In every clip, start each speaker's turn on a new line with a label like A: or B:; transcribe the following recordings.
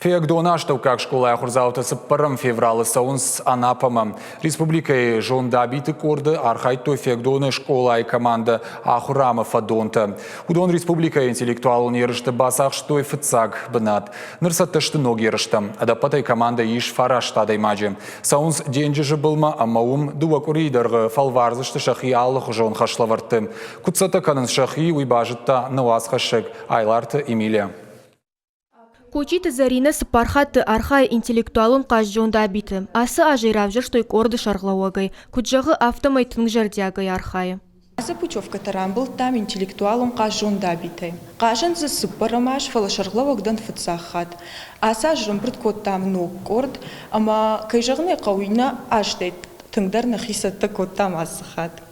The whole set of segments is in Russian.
A: Феогдонашта как школа хурзаута с 1 февраля саунс анапама. Республикой жондабиты корды архайто феогдона школа и команда ахурама фадонта. Удон республика интеллектуал университета басах что и фицаг бнат. Нырсатташты ноги рышта. Адапатай команда иш фарашта даймаджи. Саунс деньги же былма амаум дуа куридер фалварзышты шахи аллах жон хашлаварты. Куцата канын шахи уйбажытта нуаз хашек айларты Эмилия.
B: Кучиты Зарина сыпархатты архай интеллектуалын қажжонда биті. Асы ажиравжыр штой корды шарғлауагай. Куджағы автомай тыңжардиагай архайы.
C: Асы путевка таран был там интеллектуалын қажжонда биті. Қажын зы сыппарамаш фала шарғлауагдан фыцахат. Асы ажырым бірд код там ног корд, ама кайжағыны қауына аждайд. Тыңдар нахисатты код там асыхат.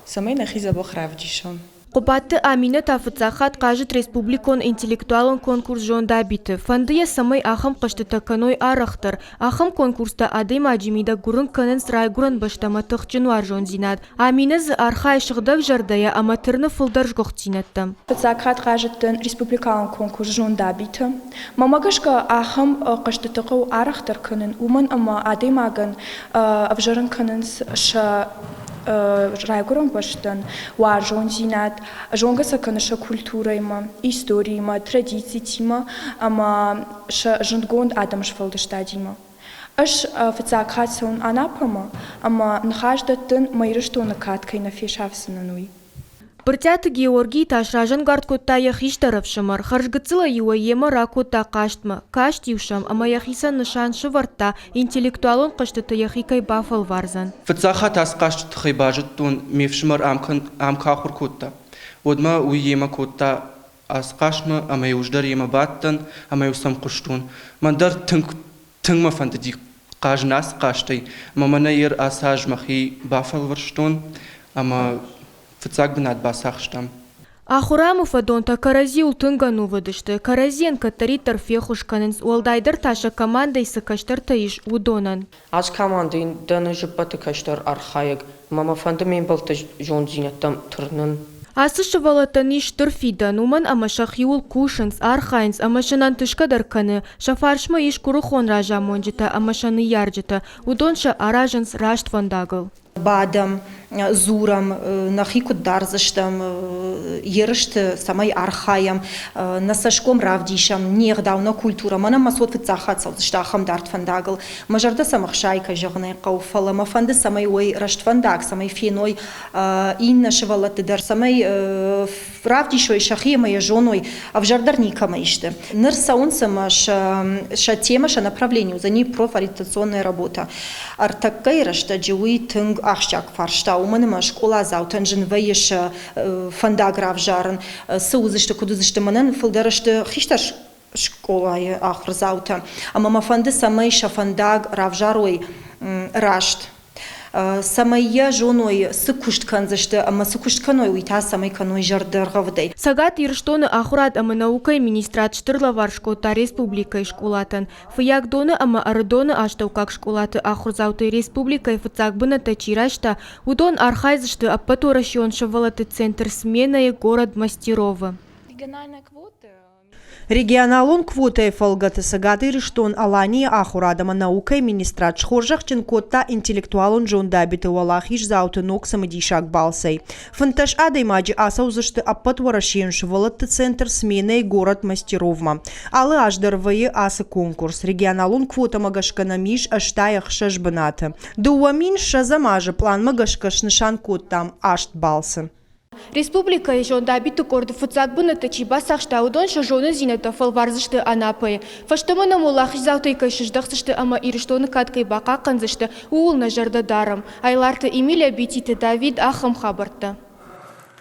C: Самай нахиза бахравджишам.
B: Купатты Амина тафыцахат кажет республикон интеллектуалын конкурс жонда биті. Фандыя самай ахам қыштыта каной арахтар. Ахам конкурста адым аджимида гурын канын срай гурын баштама тұхчынуар жон зинад. Амина зы архай шығдық жардая аматырны фылдар жғық зинатты.
D: Фыцахат кажеттен республикалын конкурс жонда биті. Мамагашка ахам қыштытықы арахтар канын. Уман ама адым агын авжарын канын ша райгуром баштан, уа жон зинат, жонга саканыша культура има, история има, традиции има, ама ша жонгонд адам шфалдыштад има. Аш фыцахат сон анапама, ама нхаждаттын майрыштона каткай на фешавсынануй.
B: Пыртяты Георгий ташражан гардкотта яхиштаров шамар, харжгыцыла юа ема ракотта каштма, кашт юшам, ама яхиса нышан шыварта, интеллектуалон каштыты яхикай бафал варзан.
E: Фыцахат ас кашт тхайбажыттун мевшмар амкахур котта. Одма у ема котта ас кашма, ама юждар ема баттан, ама юсам куштун. Мандар тыңма фантади кажнас каштай, мамана ер асаж махи бафал варштун, ама Фыцаг бнат басахштам.
B: Ахураму фадонта карази ултынгану выдышты. Каразен катари торфехушканынс уалдайдыр таша командой сыкаштар таиш удонан.
F: Аз командой даны жыппаты каштар архаек. Мама фандамен балта жон зинеттам тұрнын.
B: Асы шывалатан иш торфидан уман ама шахиул кушанс архайнс ама шанан тышкадар каны. Шафаршма иш курухон ража монжита ама шаны яржита. Удонша аражанс рашт вандагыл.
G: Бадам, зурам, нахикут дарзыштам, ерышты самай архаям, насашком равдишам, нехдауна культура, мана масот фыцахат саудыштахам дарт фандагыл. Мажарда самах шайка жығынай қауфала, мафанды самай ой рашт фандаг, самай феной инна шывалаты дар, самай равдишой шахия моя жоной, а в жардар никама ишты. Ныр саун сама ша тема, ша направлению, за ней профориентационная работа. Артакай рашта джиуи тынг ахшак фаршта, уманыма школа заутан жинвейш фандаграв жарын, саузышты кудузышты манан фылдарышты хишташ школа ахр заута. А мама фанды самай шафандаг равжарой рашт. Самая жоной сыкушт канзышты, ама сыкушт каной уйта самай каной жардыргавдай.
B: Сагат ирштоны ахурат ама наукай министрат штырлавар шкота республикай школатын. Фыягдоны ама ардоны аштаукак школаты ахурзаутай республикай фыцакбына тачирашта, удон архайзышты аппаторащион шавалаты центр смены город Мастерова.
H: Регионалон квота фалгаты сагаты рештон алани ахурадама наукай министрат шхоржах ченкотта интеллектуалон жонда биты валахиш зауты ноксамы дишак балсай. Фанташ адаймаджи асаузышты аппатварашен швалатты центр смены город Мастеровма. Алы аждарвые асы конкурс. Регионалон квота магашкана миш аштаях шашбаната. Дуамин шазамажы план магашкаш нышан коттам ашт балсы.
B: Республика жонда биты корды фыцакбына тачиба сахшта удон шажоны зинета фалварзышты анапы. Фаштамана мулахиш заутайкай шыждақсышты ама ириштоны каткай бақа қанзышты уул на жарда дарам. Айларты Эмилия бититі Давид ахым хабарты.